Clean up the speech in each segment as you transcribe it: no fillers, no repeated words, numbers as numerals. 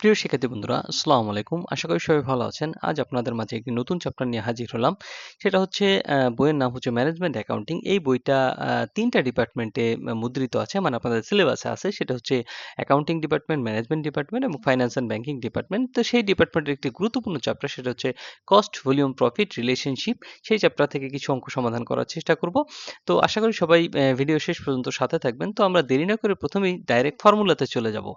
প্রিয় শিক্ষার্থী বন্ধুরা, আসসালামু আলাইকুম। আশা করি সবাই ভালো আছেন। আজ আপনাদের মাঝে একটি নতুন চ্যাপ্টার নিয়ে হাজির হলাম। সেটা হচ্ছে বইয়ের নাম হচ্ছে ম্যানেজমেন্ট অ্যাকাউন্টিং। এই বইটা ৩ টা ডিপার্টমেন্টে মুদ্রিত আছে, মানে আপনাদের সিলেবাসে আছে। সেটা হচ্ছে অ্যাকাউন্টিং ডিপার্টমেন্ট, ম্যানেজমেন্ট ডিপার্টমেন্ট এবং ফাইন্যান্স অ্যান্ড ব্যাংকিং ডিপার্টমেন্ট। তো সেই ডিপার্টমেন্টের একটি গুরুত্বপূর্ণ চ্যাপ্টার, সেটা হচ্ছে কস্ট, ভলিউম, প্রফিট, রিলেশনশিপ। সেই চ্যাপ্টার থেকে কিছু অঙ্ক সমাধান করার চেষ্টা করব। তো আশা করি সবাই ভিডিও শেষ পর্যন্ত সাথে থাকবেন। তো আমরা দেরি না করে প্রথমেই ডাইরেক্ট ফর্মুলাতে চলে যাব।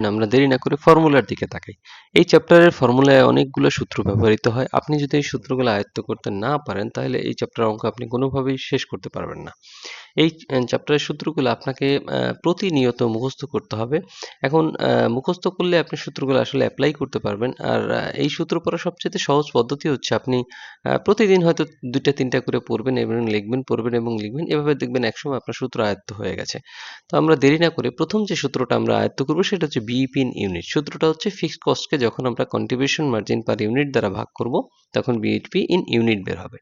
আমরা দেরি না করে ফর্মুলার দিকে তাকাই। এই চ্যাপ্টারের ফর্মুলায় অনেকগুলো সূত্র ব্যবহৃত হয়। আপনি যদি এই সূত্রগুলো আয়ত্ত করতে না পারেন, তাহলে এই চ্যাপ্টারের অঙ্ক আপনি কোনোভাবেই শেষ করতে পারবেন না। এই চ্যাপ্টারের সূত্রগুলো আপনাকে প্রতিনিয়ত মুখস্থ করতে হবে। এখন মুখস্থ করলে আপনি সূত্রগুলো আসলে এপ্লাই করতে পারবেন। আর এই সূত্র পড়ার সবচেয়ে সহজ পদ্ধতি হচ্ছে আপনি প্রতিদিন হয়তো ২টা ৩টা করে পড়বেন এবং লিখবেন, পড়বেন এবং লিখবেন। এভাবে দেখবেন একসময় আপনার সূত্র আয়ত্ত হয়ে গেছে। তো আমরা দেরি না করে প্রথম যে সূত্রটা আমরা আয়ত্ত করব, সেটা হচ্ছে বিইপি ইন ইউনিট। সূত্রটা হচ্ছে ফিক্সড কস্টকে যখন আমরা কন্ট্রিবিউশন মার্জিন পার ইউনিট দ্বারা ভাগ করব, তখন বিইপি ইন ইউনিট বের হবে।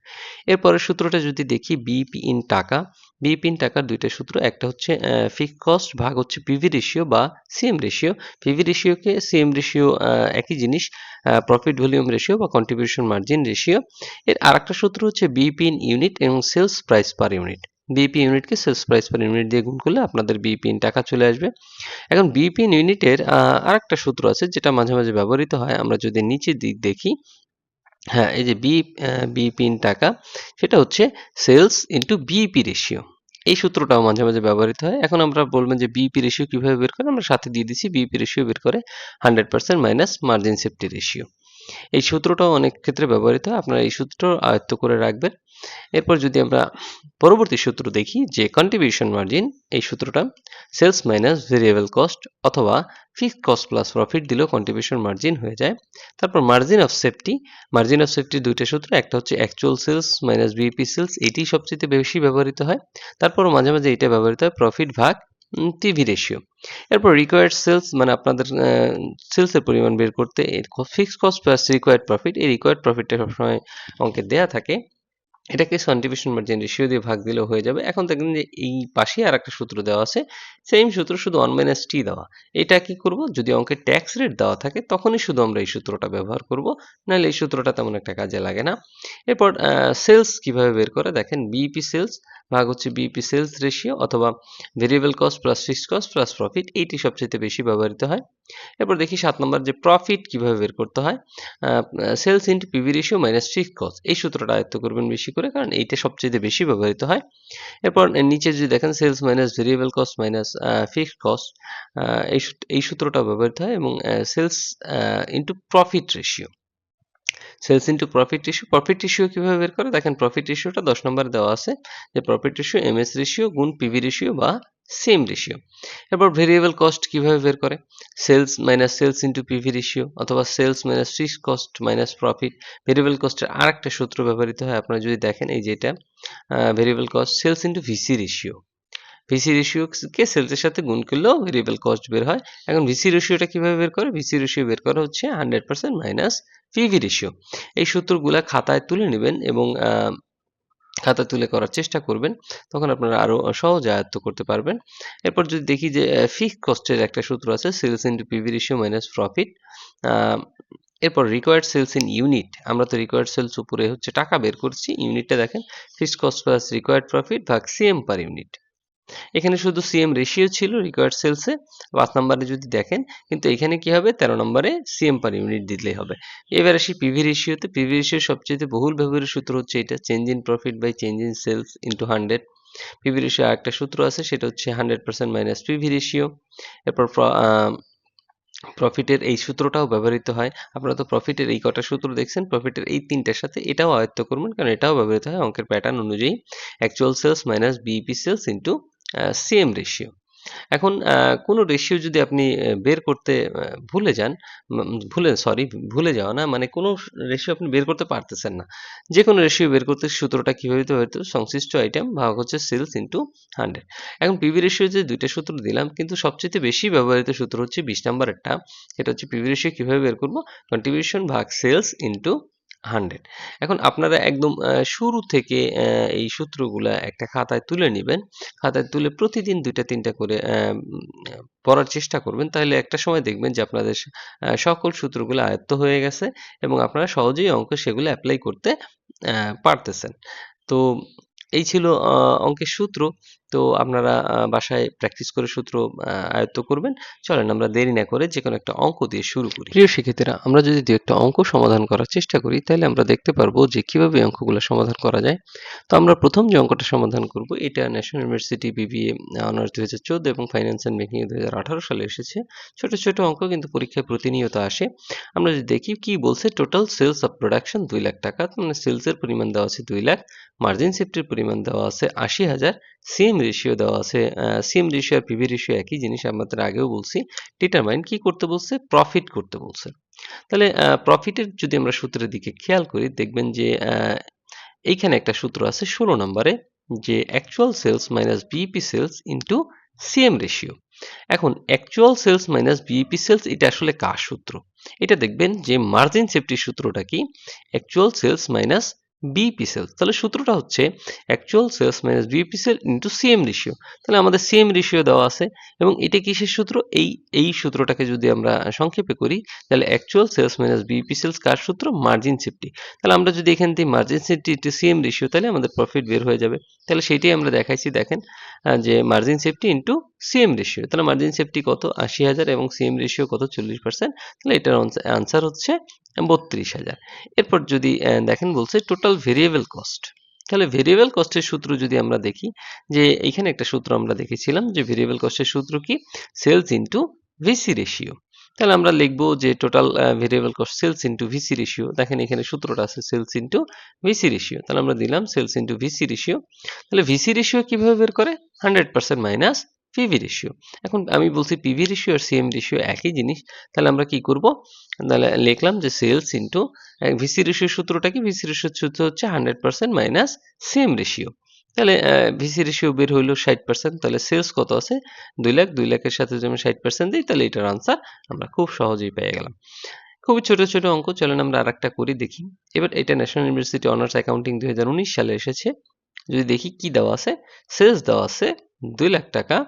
এরপরের সূত্রটা যদি দেখি, বিইপি ইন টাকা। বিইপি ইন টাকার দুইটা সূত্র, একটা হচ্ছে ফিক্সড কস্ট ভাগ হচ্ছে পিভি রেশিও বা সিএম রেশিও। পিভি রেশিওকে সিএম রেশিও একই জিনিস, প্রফিট ভলিউম রেশিও বা কন্ট্রিবিউশন মার্জিন রেশিও। এর আরেকটা সূত্র হচ্ছে বিইপি ইন ইউনিট এবং sales price per unit. BEP ইউনিটকে সেলস প্রাইস পার ইউনিট দিয়ে গুণ করলে আপনাদের বিইপি ইন টাকা চলে আসবে। এখন বিইপি ইন ইউনিটের আরেকটা সূত্র আছে, যেটা মাঝে মাঝে ব্যবহৃত হয়। আমরা যদি নিচের দিক দেখি, হ্যাঁ, এই যে বিইপি ইন টাকা, সেটা হচ্ছে সেলস ইন্টু বিইপি রেশিও। এই সূত্রটাও মাঝে মাঝে ব্যবহৃত হয়। এখন আমরা বলবেন যে বিইপি রেশিও কিভাবে বের করে, আমরা সাথে দিয়ে দিচ্ছি বিইপি রেশিও বের করে 100% মাইনাস মার্জিন সেফটি রেশিও। এই সূত্রটাও অনেক ক্ষেত্রে ব্যবহৃত হয়, আপনারা এই সূত্র আয়ত্ত করে রাখবেন। এরপর যদি আমরা পরবর্তী সূত্র দেখি, যে কন্ট্রিবিউশন মার্জিন, এই সূত্রটা সেলস মাইনাস ভেরিয়েবল কস্ট অথবা ফিক্সড কস্ট প্লাস প্রফিট দিলেও কন্ট্রিবিউশন মার্জিন হয়ে যায়। তারপর margin of safety. Margin of সেফটির দুইটা সূত্র, একটা হচ্ছে actual sales minus BEP sales, এটি সবচেয়ে বেশি ব্যবহৃত হয়। তারপর মাঝে মাঝে এটা ব্যবহৃত হয় প্রফিট ভাগ টিভি রেশিও। এরপর রিকোয়ার্ড সেলস, মানে আপনাদের সেলসের পরিমাণ বের করতে fixed cost plus required profit, এই রিকোয়ার্ড প্রফিটটা সবসময় অঙ্কে দেয়া থাকে। এটাকে কন্ট্রিবিউশন মার্জিন রেশিও দিয়ে ভাগ দিলেও হয়ে যাবে। এখন দেখবেন যে এই পাশে আর একটা সূত্র দেওয়া আছে, সেম সূত্র, শুধু 1 মাইনাস টি দেওয়া। এটা কি করব, যদি অঙ্কে ট্যাক্স রেট দেওয়া থাকে তখনই শুধু আমরা এই সূত্রটা ব্যবহার করব, নাহলে এই সূত্রটা তেমন একটা কাজে লাগে না। এরপর সেলস কিভাবে বের করে দেখেন, বিইপি সেলস ভাগ হচ্ছে বিইপি সেলস রেশিও অথবা variable cost plus fixed cost plus profit, এইটি সবচেয়ে বেশি ব্যবহৃত হয়। এরপর দেখি 7 নম্বর, যে প্রফিট কিভাবে বের করতে হয়। Sales into PV ratio minus fixed cost, এই সূত্রটা আয়ত্ত করবেন বেশি করে, কারণ এইটা সবচেয়ে বেশি ব্যবহৃত হয়। এরপর নিচে যদি দেখেন, sales minus variable cost minus fixed cost, এই সূত্রটা ব্যবহৃত হয়। এবং sales into profit ratio, sales into profit ratio. Profit ratio কিভাবে বের করে দেখেন, প্রফিট রেশিওটা 10 নম্বরে দেওয়া আছে, যে প্রফিট রেশিও এমএস রেশিও গুণ পিভি রেশিও বা সেম রেশিও। এরপর ভেরিয়েবল কস্ট কিভাবে বের করে, sales minus sales into PV ratio অথবা sales minus fixed cost minus profit. Variable কস্টের আরেকটা সূত্র ব্যবহৃত হয়, আপনারা যদি দেখেন, এই যেটা variable cost sales into VC ratio. VC রেশিওকে সেলসের সাথে গুণ করলেও ভেরিয়েবল কস্ট বের হয়। এখন ভিসি রেশিওটা কিভাবে বের করে, ভিসি রেশিও বের করা হচ্ছে 100% মাইনাস পিভি রেশিও। এই সূত্রগুলা খাতায় তুলে নেবেন এবং খাতায় তুলে করার চেষ্টা করবেন, তখন আপনারা আরো সহজে আয়ত্ত করতে পারবেন। এরপর যদি দেখি যে ফিক্সড কস্টের একটা সূত্র আছে, sales into PV ratio minus profit. এরপর রিকোয়ার্ড সেলস ইন ইউনিট, আমরা তো রিকোয়ার্ড সেলস উপরে হচ্ছে টাকা বের করছি, ইউনিটটা দেখেন fixed cost plus required profit ভাগ সিএম পার ইউনিট। এখানে শুধু সিএম রেশিও ছিল রিকোয়ার্ড সেলসে, 5 নম্বরে যদি দেখেন, কিন্তু এখানে কি হবে, 13 নম্বরে সিএম পার ইউনিট দিলেই হবে। এবার আসি পিভি রেশিওতে। পিভি রেশিও সবচেয়ে বহুল ব্যবহৃত সূত্র হচ্ছে এটা, change in profit by change in sales into 100। PV ratio আরেকটা সূত্র আছে, সেটা হচ্ছে 100% মাইনাস পিভি রেশিও। এরপর প্রফিটের এই সূত্রটাও ব্যবহৃত হয়। আপনারা তো প্রফিটের এই কটা সূত্র দেখছেন, প্রফিটের এই তিনটার সাথে এটাও আয়ত্ত করবেন, কারণ এটাও ব্যবহৃত হয় অঙ্কের প্যাটার্ন অনুযায়ী। Actual sales minus BEP sales into CM ratio. এখন কোনো রেশিও যদি আপনি বের করতে ভুলে যান, ভুলে যাওয়া না, মানে কোনো রেশিও আপনি বের করতে পারতেছেন না, যে কোনো রেশিও বের করতে সূত্রটা কিভাবে ব্যবহৃত, সংশ্লিষ্ট আইটেম ভাগ হচ্ছে সেলস ইন্টু 100। এখন পিভি রেশিও যে দুইটা সূত্র দিলাম, কিন্তু সবচেয়ে বেশি ব্যবহৃত সূত্র হচ্ছে 20 নম্বরেরটা, সেটা হচ্ছে পিভি রেশিও কিভাবে বের করব, কন্ট্রিবিউশন ভাগ সেলস ইন্টু 100। এখন আপনারা একদম শুরু থেকে এই সূত্রগুলা একটা খাতায় তুলে নিবেন। খাতায় তুলে প্রতিদিন ২ টা ৩ টা করে পড়ার চেষ্টা করবেন। তাহলে একটা সময় দেখবেন যে আপনাদের সকল সূত্রগুলো আয়ত্ত হয়ে গেছে এবং আপনারা সহজেই অঙ্কে সেগুলো এপ্লাই করতে পারতেছেন। তো এই ছিল অঙ্কের সূত্র। তো আপনারা বাসায় প্র্যাকটিস করে সূত্র আয়ত্ত করবেন। চলেন আমরা দেরি না করে যেকোনো একটা অঙ্ক দিয়ে শুরু করি। প্রিয় শিক্ষার্থীরা, আমরা যদি ২-১ টা অঙ্ক সমাধান করার চেষ্টা করি, তাহলে আমরা দেখতে পারবো যে কিভাবে এই অঙ্কগুলো সমাধান করা যায়। তো আমরা ১ম যে অঙ্কটা সমাধান করব, এটা ন্যাশনাল ইউনিভার্সিটি বিবিএ অনার্স ২০১৪ এবং ফাইন্যান্স অ্যান্ড ব্যাংকিং ২০১৮ সালে এসেছে। ছোট, ছোট অঙ্ক কিন্তু পরীক্ষায় প্রতিনিয়ত আসে। আমরা যদি দেখি কি বলছে, total sales of production ২ lakh টাকা। মানে সেলসের পরিমাণ দেওয়া আছে ২ লাখ, মার্জিন সেফটির পরিমাণ দেওয়া আছে ৮০,০০০, সিএম রেশিও দেওয়া আছে। সিএম রেশিও আর পিভি রেশিও একই জিনিস, আমাদের আগেও বলছি। ডিটারমাইন কি করতে বলছে? প্রফিট করতে বলছে। তাহলে প্রফিটের যদি আমরা সূত্রের দিকে খেয়াল করি, দেখবেন যে এইখানে একটা সূত্র আছে ১৬ নম্বরে, যে actual sales minus BEP sales into CM ratio. এখন actual sales minus BEP sales, এটা আসলে কার সূত্র? এটা দেখবেন যে মার্জিন সেফটির সূত্রটা কি? Actual sales minus BEP sales. তাহলে সূত্রটা হচ্ছে actual sales minus BEP sale into CM ratio. তাহলে আমাদের সিএম রেশিও দেওয়া আছে এবং এটা কিসের সূত্র? এই সূত্রটাকে যদি আমরা সংক্ষেপে করি, তাহলে actual sales minus BEP sales কার সূত্র? Margin safety. তাহলে আমরা যদি এখান থেকে margin safety into CM ratio, তাহলে আমাদের প্রফিট বের হয়ে যাবে। তাহলে সেইটাই আমরা দেখাইছি, দেখেন যে margin safety into CM ratio. তাহলে মার্জিন সেফটি কত? ৮০,০০০ এবং সিএম রেশিও কত? ৪০%। তাহলে এটার আনসার হচ্ছে ৩২,০০০। এরপর যদি দেখেন বলছে টোটাল ভেরিয়েবল কস্ট। তাহলে ভেরিয়েবল কস্টের সূত্র যদি আমরা দেখি, যে এইখানে একটা সূত্র আমরা দেখেছিলাম যে ভেরিয়েবল কস্টের সূত্র কি? Sales into VC ratio. তাহলে আমরা লিখবো যে total variable cost sales into VC ratio. দেখেন এখানে সূত্রটা আছে সেলস ইনটু ভিসি রেশিও। তাহলে আমরা দিলাম সেলস ইনটু ভিসি রেশিও। তাহলে ভিসি রেশিও কিভাবে বের করে? 100% মাইনাস পিভি রেশিও। এখন আমি বলছি পিভি রেশিও আর সিএম রেশিও একই জিনিস। তাহলে আমরা কি করব? তাহলে লিখলাম যে সেলস ইনটু ভিসি রেশিওর সূত্রটা কি? ভিসি রেশিওর সূত্র হচ্ছে 100% মাইনাস সিএম রেশিও। তাহলে ভিসি রেশিও বের হইলো 60%। তাহলে সেলস কত আছে? ২ লাখ। ২ লাখের সাথে যদি আমি 60% দিই, তাহলে এটার আনসার আমরা খুব সহজেই পেয়ে গেলাম। খুবই ছোট, ছোট অঙ্ক। চলেন আমরা আরেকটা করি দেখি। এবার এটা ন্যাশনাল ইউনিভার্সিটি অনার্স অ্যাকাউন্টিং ২০১৯ সালে এসেছে। যদি দেখি কি দেওয়া আছে, সেলস দেওয়া আছে ২ লাখ টাকা,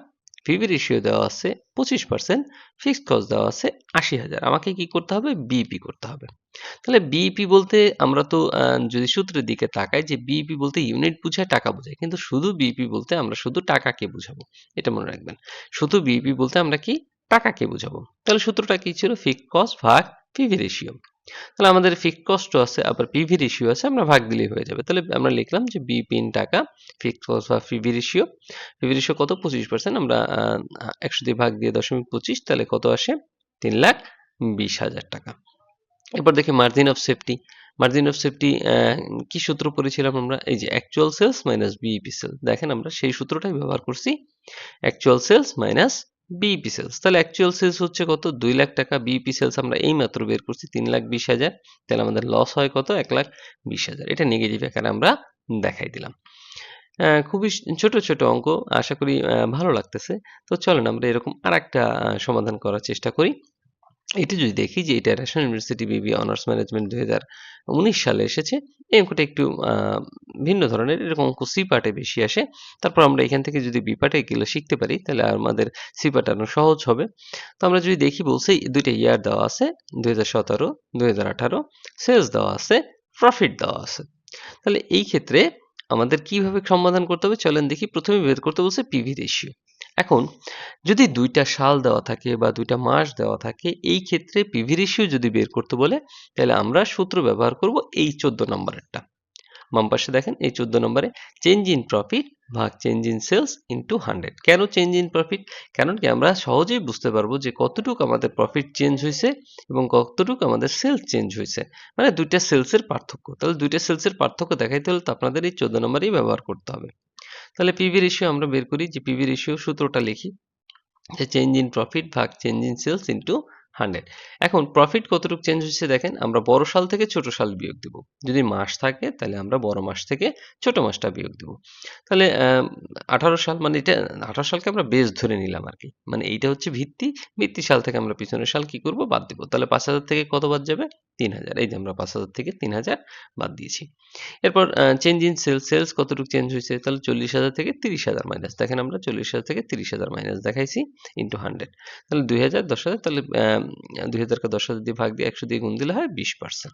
পিভি রেশিও দেওয়া আছে 25%, ফিক্সড কস্ট দেওয়া আছে ৮০,০০০। আমাকে কি করতে হবে? বিইপি করতে হবে। তাহলে বিইপি বলতে আমরা তো যদি সূত্রের দিকে তাকাই, যে বিইপি বলতে ইউনিট বুঝায়, টাকা বোঝায়। কিন্তু শুধু বিইপি বলতে আমরা শুধু টাকাকে বুঝাবো। এটা মনে রাখবেন। শুধু বিইপি বলতে আমরা কি? টাকাকে বুঝাবো। তাহলে সূত্রটা কি ছিল? ফিক্সড কস্ট ভাগ পিভি রেশিও। তাহলে আমাদের ফিক্সড কস্টও আছে, আবার পিভি রেশিও আছে, আমরা ভাগ দিলেই হয়ে যাবে। তাহলে আমরা লিখলাম যে বিইপি ইন টাকা, ফিক্সড কস্ট বা পিভি রেশিও। পিভি রেশিও কত? 25%। আমরা ১০০ দিয়ে ভাগ দিয়ে ০.২৫, তাহলে কত আসে? ৩,২০,০০০ টাকা। এরপর দেখি margin of safety. Margin of safety কি সূত্র পড়েছিলাম আমরা? এই যে actual sales minus BEP sale. দেখেন আমরা সেই সূত্রটাই ব্যবহার করছি। Actual sales minus BEP sales. তাহলে অ্যাকচুয়াল সেলস হচ্ছে কত? ২ লাখ টাকা। বিইপি সেলস আমরা এইমাত্র বের করছি ৩,২০,০০০। তাহলে আমাদের লস হয় কত? ১,২০,০০০। এটা নেগেটিভ আকারে আমরা দেখাই দিলাম। খুবই ছোট, ছোট অঙ্ক। আশা করি ভালো লাগতেছে। তো চলেন আমরা এরকম আরেকটা সমাধান করার চেষ্টা করি। এটি যদি দেখি যে এটা national university BBA honours management ২০১৯ সালে এসেছে। এই অঙ্কটা একটু ভিন্ন ধরনের। এরকম অঙ্ক সি পার্টে বেশি আসে। তারপর আমরা এখান থেকে যদি বি পার্টে এগুলো শিখতে পারি, তাহলে আমাদের সি পার্ট আরো সহজ হবে। তো আমরা যদি দেখি, বলছে ২ টা ইয়ার দেওয়া আছে ২০১৭, ২০১৮, সেলস দেওয়া আছে, প্রফিট দেওয়া আছে। তাহলে এই ক্ষেত্রে আমাদের কিভাবে সমাধান করতে হবে? চলেন দেখি। প্রথমে বের করতে বলছে পিভি রেশিও। এখন যদি ২ টা সাল দেওয়া থাকে বা ২ টা মাস দেওয়া থাকে, এই ক্ষেত্রে পিভি রেশিও যদি বের করতে বলে, তাহলে আমরা সূত্র ব্যবহার করব এই ১৪ নম্বরেরটা। বাম পাশে দেখেন এই ১৪ নম্বরে চেঞ্জ ইন প্রফিট ভাগ চেঞ্জ ইন সেলস ইনটু 100। কেন চেঞ্জ ইন প্রফিট? কারণ কি আমরা সহজেই বুঝতে পারবো যে কতটুকু আমাদের প্রফিট চেঞ্জ হইছে এবং কতটুকু আমাদের সেলস চেঞ্জ হইছে। মানে ২ টা সেলসের পার্থক্য। তাহলে ২ টা সেলসের পার্থক্য দেখাইতে হলে তো আপনাদের এই ১৪ নম্বরেই ব্যবহার করতে হবে। তাহলে পিভি রেশিও আমরা বের করি, যে পিভি রেশিও সূত্রটা লিখি, যে চেঞ্জ ইন প্রফিট ভাগ চেঞ্জ ইন সেলস ইনটু 100। এখন প্রফিট কতটুকু চেঞ্জ হচ্ছে দেখেন, আমরা বড় সাল থেকে ছোট সাল বিয়োগ দিব। যদি মাস থাকে তাহলে আমরা বড় মাস থেকে ছোট মাসটা বিয়োগ দিব। তাহলে 18 সাল, মানে এটা 18 সালকে আমরা বেস ধরে নিলাম আরকি। মানে এইটা হচ্ছে ভিত্তি, ভিত্তি সাল থেকে আমরা পিছনের সাল কি করব, বাদ দিব। তাহলে 5,000 থেকে কত বাদ যাবে? 3,000। এই যে আমরা 5,000 থেকে 3,000 বাদ দিয়েছি। এরপর চেঞ্জ ইন সেলস, সেলস কতটুকু চেঞ্জ হইছে? তাহলে 40,000 থেকে 30,000 মাইনাস। দেখেন আমরা 40,000 থেকে 30,000 মাইনাস দেখাইছি ইনটু 100। তাহলে 2,000, 10,000, তাহলে 2,000 কে 10,000 দিয়ে ভাগ দিয়ে 100 দিয়ে গুণ দিলে হয় 20%।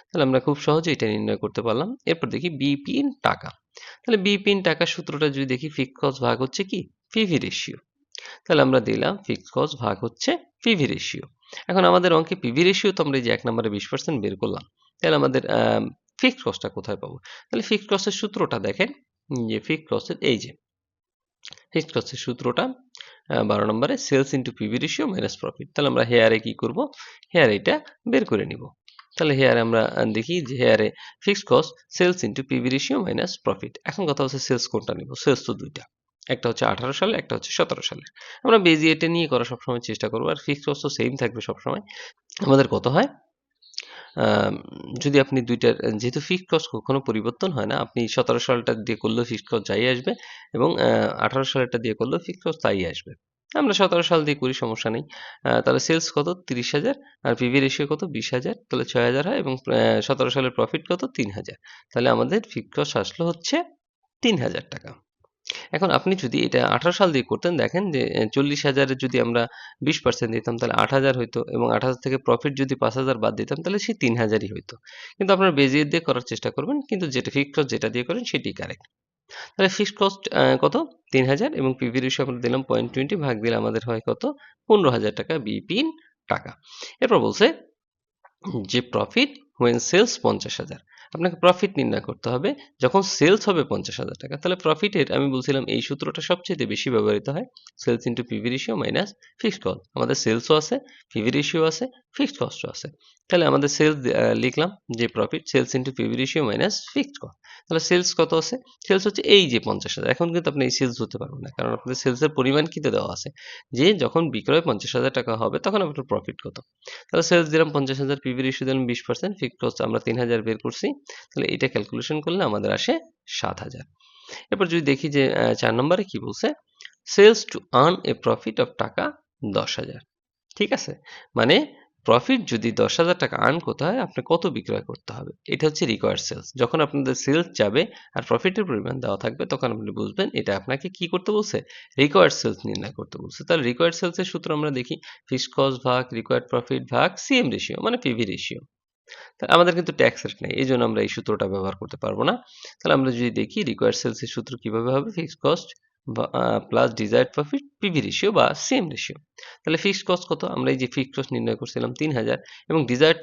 তাহলে আমরা খুব সহজে এটা নির্ণয় করতে পারলাম। এরপর দেখি বিইপি ইন টাকা। তাহলে বিইপি ইন টাকার সূত্রটা যদি দেখি, ফিক্সড কস্ট ভাগ হচ্ছে কি? PV ratio. তাহলে আমরা দিলাম ফিক্সড কস্ট ভাগ হচ্ছে পিভি রেশিও। এখন আমাদের অঙ্কে পিভি রেশিও তো আমরা এই যে 1 নম্বরে 20% বের করলাম। তাহলে আমাদের ফিক্সড কস্টটা কোথায় পাবো? তাহলে ফিক্সড কস্টের সূত্রটা দেখেন, যে ফিক্সড কস্টের এই যে ফিক্সড কস্টের সূত্রটা 12 নম্বরে sales into PV ratio minus profit. তাহলে আমরা হেয়ারে কি করব? হেয়ারে এটা বের করে নিব। তাহলে হেয়ারে আমরা দেখি যে হেয়ারে fixed cost sales into PV ratio minus profit. এখন কথা হচ্ছে সেলস কোনটা নিব? সেলস তো দুইটা। একটা হচ্ছে 18 সালে, একটা হচ্ছে 17 সালে। আমরা বেজি এটা নিয়ে করার সবসময় চেষ্টা করব। আর ফিক্সড কস্ট তো সেম থাকবে সবসময়। আমাদের কত হয়? আম যদি আপনি ২ টার, যেহেতু ফিক্সড কস্ট কখনো পরিবর্তন হয় না, আপনি ১৭ সালটা দিয়ে করলেও ফিক্সড কস্ট যাই আসবে এবং ১৮ সালেরটা দিয়ে করলেও ফিক্সড কস্ট তাই আসবে। আমরা ১৭ সাল দিয়ে করি, সমস্যা নেই। তাহলে সেলস কত? ৩০,০০০, আর পিভি রেশিও কত? ২০,০০০, তাহলে ৬,০০০ হয় এবং ১৭ সালের প্রফিট কত? ৩,০০০। তাহলে আমাদের ফিক্সড কস্ট আসলো হচ্ছে ৳৩,০০০। এখন আপনি যদি এটা 18 সাল দিয়ে করতেন, দেখেন যে 40,000 এর যদি আমরা 20% দিতাম তাহলে 8,000 হইতো এবং 8,000 থেকে প্রফিট যদি 5,000 বাদ দিতাম তাহলে সেই 3,000ই হইতো। কিন্তু আপনারা বেজিয়ে দিয়ে করার চেষ্টা করবেন, কিন্তু যেটা ফিক্সড কস্ট যেটা দিয়ে করেন সেটিই কারেক্ট। তাহলে ফিক্সড কস্ট কত? 3,000 এবং পিভি রেশিও আমরা দিলাম 0.20, ভাগ দিলে আমাদের হয় কত? ৳15,000 বিইপি ইন টাকা। এরপর বলছে যে প্রফিট when সেলস 50,000। আপনাকে প্রফিট নির্ণয় করতে হবে যখন সেলস হবে 50,000 টাকা। তাহলে প্রফিটের আমি বলছিলাম এই সূত্রটা সবচেয়ে বেশি ব্যবহৃত হয়। Sales into PV ratio minus fixed cost. আমাদের সেলসও আছে, পিভি রেশিও আছে, ফিক্সড কস্টও আছে। তাহলে আমাদের সেলস লিখলাম যে profit sales into PV ratio minus fixed cost. তাহলে সেলস কত আছে? সেলস হচ্ছে এই যে 50,000। এখন কিন্তু আপনি এই সেলস ধরতে পারবেন না। কারণ আপনাদের সেলসের পরিমাণ কিন্তু দেওয়া আছে। যে যখন বিক্রয় 50,000 টাকা হবে তখন আপনার প্রফিট কত? তাহলে সেলস দিলাম 50,000, পিভি রেশিও দিলাম 20%, ফিক্সড কস্ট আমরা 3,000 বের করছি। তাহলে এটা ক্যালকুলেশন করলে আমাদের আসে 7,000। এরপর যদি দেখি যে 4 নম্বরে কি বলছে? Sales to earn a profit of টাকা 10,000। ঠিক আছে? মানে প্রফিট যদি 10,000 টাকা আর্ন করতে হয়, আপনার কত বিক্রয় করতে হবে? এটা হচ্ছে রিকোয়ার্ড সেলস। যখন আপনাদের সেলস যাবে আর প্রফিটের পরিমাণ দেওয়া থাকবে তখন আপনি বুঝবেন এটা আপনাকে কি করতে বলছে? রিকোয়ার্ড সেলস নির্ণয় করতে বলছে। তাহলে রিকোয়ার্ড সেলস এর সূত্র আমরা দেখি, ফিক্সড কস্ট ভাগ রিকোয়ার্ড প্রফিট ভাগ সিএম রেশিও মানে পিভি রেশিও। তা আমাদের কিন্তু ট্যাক্স রেট নেই। এজন্য আমরা এই সূত্রটা ব্যবহার করতে পারবো না। তাহলে আমরা যদি দেখি রিকোয়ার্ড সেলস এর সূত্র কিভাবে হবে? ফিক্সড কস্ট বা plus desired profit PV ratio বা সিএম রেশিও। তাহলে ফিক্সড কস্ট কত? আমরা এই যে ফিক্সড কস্ট নির্ণয় করছিলাম ৩,০০০ এবং ডিজায়ার্ড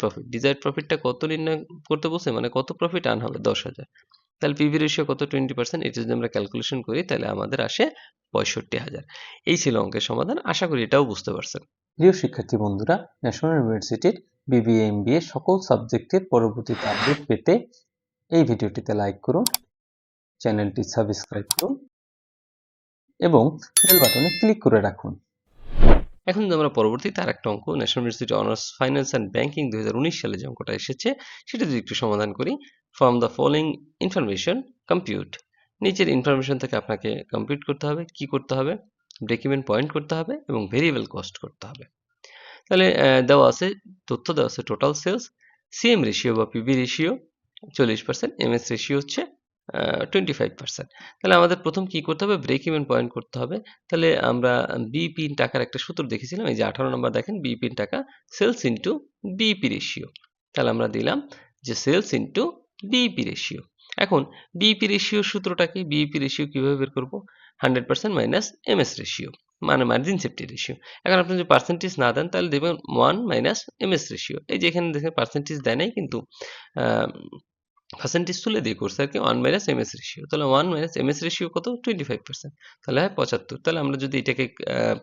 প্রফিটটা কত নির্ণয় করতে বলছে? মানে কত প্রফিট আর্ন হবে? 10,000। তাহলে পিভি রেশিও কত? 20%। এটা যদি আমরা ক্যালকুলেশন করি তাহলে আমাদের আসে 65,000। এই ছিল অঙ্কের সমাধান। আশা করি এটাও বুঝতে পারছেন। প্রিয় শিক্ষার্থী বন্ধুরা, ন্যাশনাল ইউনিভার্সিটির বিবিএ, এমবিএ সকল সাবজেক্টের পরবর্তীতে আপডেট পেতে এই ভিডিওটিতে লাইক করুন, চ্যানেলটি সাবস্ক্রাইব করুন এবং বেল বাটনে ক্লিক করে রাখুন। এখন যদি আমরা পরবর্তীতে আরেকটা অঙ্ক, national university honours finance and banking 2019 সালে যে অঙ্কটা এসেছে সেটা যদি একটু সমাধান করি। From the following information compute. নিচের ইনফরমেশন থেকে আপনাকে কম্পিউট করতে হবে। কি করতে হবে? ব্রেক ইভেন পয়েন্ট করতে হবে এবং ভেরিয়েবল কস্ট করতে হবে। তাহলে দেওয়া আছে, তথ্য দেওয়া আছে টোটাল সেলস, সিএম রেশিও বা পিবি রেশিও 40%, এমএস রেশিও হচ্ছে 25%। তাহলে আমাদের প্রথম কি করতে হবে? ব্রেক ইভেন পয়েন্ট করতে হবে। তাহলে আমরা বিইপি ইন টাকার একটা সূত্র দেখেছিলাম, এই যে 18 নম্বর দেখেন, বিইপি ইন টাকা সেলস ইনটু বিইপি রেশিও। তাহলে আমরা দিলাম যে সেলস ইনটু বিইপি রেশিও। এখন বিইপি রেশিওর সূত্রটা কি? বিইপি রেশিও কিভাবে বের করব? 100% মাইনাস এমএস রেশিও মানে মার্জিন সেফটি রেশিও। এখন আপনি যদি পার্সেন্টেজ না দেন তাহলে দেবেন 1 মাইনাস এমএস রেশিও। এই যে এখানে দেখেন পার্সেন্টেজ দেয় নাই, কিন্তু পার্সেন্টেজ তুলে দিয়ে করছে আরকি 1 মাইনাস এমএস রেশিও। তাহলে 1 মাইনাস এমএস রেশিও কত? 25%। তাহলে হয় 75। তাহলে আমরা যদি এটাকে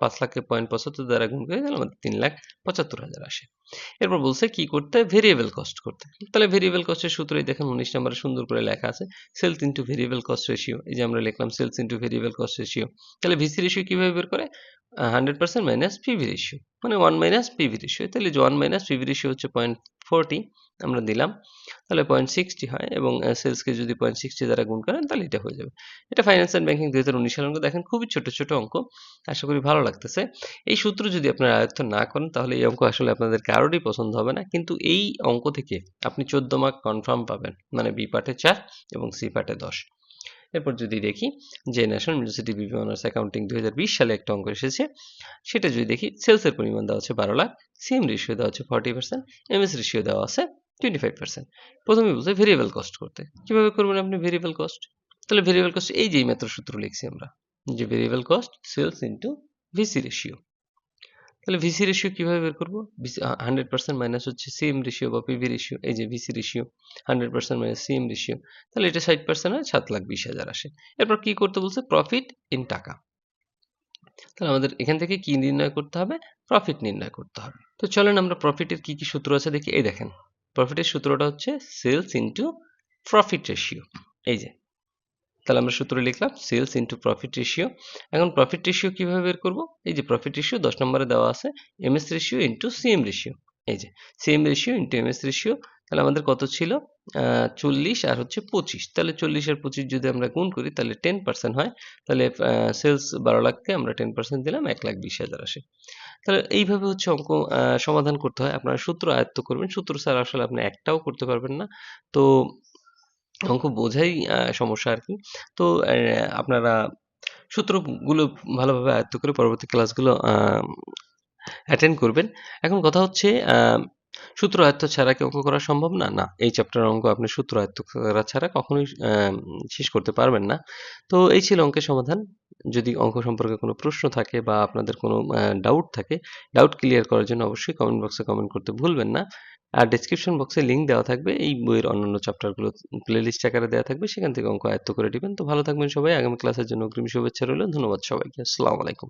৫ লাখকে 0.75 দ্বারা গুণ করি তাহলে আমাদের ৩,৭৫,০০০ আসে। এরপর বলছে কি করতে? ভেরিয়েবল কস্ট করতে। তাহলে ভেরিয়েবল কস্টের সূত্রই দেখেন ১৯ নম্বরে সুন্দর করে লেখা আছে, sales into variable cost ratio. এই যে আমরা লিখলাম sales into variable cost ratio. তাহলে ভিসি রেশিও কিভাবে বের করে? 100% মাইনাস পিভি রেশিও, মানে 1 মাইনাস পিভি রেশিও। তাহলে যে 1 মাইনাস পিভি রেশিও হচ্ছে 0.40 আমরা দিলাম, তাহলে 0.60 হয় এবং সেলসকে যদি 0.60 দ্বারা গুণ করেন তাহলে এটা হয়ে যাবে। এটা ফাইন্যান্স অ্যান্ড ব্যাংকিং 2019 সালের অঙ্ক। দেখেন খুবই ছোট ছোট অঙ্ক, আশা করি ভালো লাগতেছে। এই সূত্র যদি আপনারা আয়ত্ত না করেন তাহলে এই অঙ্ক আসলে আপনাদের কারোরই পছন্দ হবে না, কিন্তু এই অঙ্ক থেকে আপনি 14 মার্ক কনফার্ম পাবেন, মানে বি পার্টে 4 এবং সি পার্টে 10। এরপর যদি দেখি যে ন্যাশনাল ইউনিভার্সিটি বিবি অনার্স অ্যাকাউন্টিং 2020 সালে একটা অঙ্ক এসেছে, সেটা যদি দেখি সেলসের পরিমাণ দেওয়া আছে 12 লাখ, সিএম রেশিও দেওয়া আছে 40%, এমএস রেশিও দেওয়া আছে 25%। প্রথমে বলছে ভেরিয়েবল কস্ট করতে। কিভাবে করবেন আপনি ভেরিয়েবল কস্ট? তাহলে ভেরিয়েবল কস্ট এই যে মাত্র সূত্র লিখছি আমরা, যে variable cost sales into VC ratio. তাহলে ভিসি রেশিও কিভাবে বের করবো? 100% মাইনাস হচ্ছে সিএম রেশিও বা পিভি রেশিও, এই যে VC ratio 100% minus CM ratio, তাহলে এটা 60% হয়, 7,20,000 আসে। এরপর কি করতে বলছে? প্রফিট ইন টাকা। তাহলে আমাদের এখান থেকে কি নির্ণয় করতে হবে? প্রফিট নির্ণয় করতে হবে। তো চলেন আমরা প্রফিটের কি কি সূত্র আছে দেখি। এই দেখেন, প্রফিটের সূত্রটা হচ্ছে সেলস ইনটু প্রফিট রেশিও। এই যে, তাহলে আমরা সূত্র লিখলাম সেলস ইনটু প্রফিট রেশিও। এখন প্রফিট রেশিও কিভাবে বের করব? এই যে প্রফিট রেশিও 10 নম্বরে দেওয়া আছে, MS ratio into CM ratio. এই যে CM ratio into MS ratio, তাহলে আমাদের কত ছিল? 40 আর হচ্ছে 25। তাহলে 40 আর 25 যদি আমরা গুণ করি তাহলে 10% হয়। তাহলে সেলস 12 লাখকে আমরা 10% দিলাম, 1,20,000 আসে। তাহলে এইভাবে হচ্ছে অঙ্ক সমাধান করতে হয়। আপনারা সূত্র আয়ত্ত করবেন। সূত্র ছাড়া আসলে আপনি একটাও করতে পারবেন না। তো অঙ্ক বোঝাই সমস্যা আরকি। তো আপনারা সূত্রগুলো ভালোভাবে আয়ত্ত করে পরবর্তী ক্লাসগুলো অ্যাটেন্ড করবেন। এখন কথা হচ্ছে সূত্র আয়ত্ত ছাড়া কি অঙ্ক করা সম্ভব না? না। এই চ্যাপ্টারের অঙ্ক আপনি সূত্র আয়ত্ত করা ছাড়া কখনোই শেষ করতে পারবেন না। তো এই ছিল অঙ্কের সমাধান। যদি অঙ্ক সম্পর্কে কোনো প্রশ্ন থাকে বা আপনাদের কোনো ডাউট থাকে, ডাউট ক্লিয়ার করার জন্য অবশ্যই কমেন্ট বক্সে কমেন্ট করতে ভুলবেন না। আর ডেসক্রিপশন বক্সে লিংক দেওয়া থাকবে। এই বইয়ের অন্যান্য চ্যাপ্টারগুলো প্লেলিস্ট আকারে দেওয়া থাকবে। সেখান থেকে অঙ্ক আয়ত্ত করে নিবেন। তো ভালো থাকবেন সবাই। আগামী ক্লাসের জন্য অগ্রিম শুভেচ্ছা রইল। ধন্যবাদ সবাইকে। আসসালামু আলাইকুম।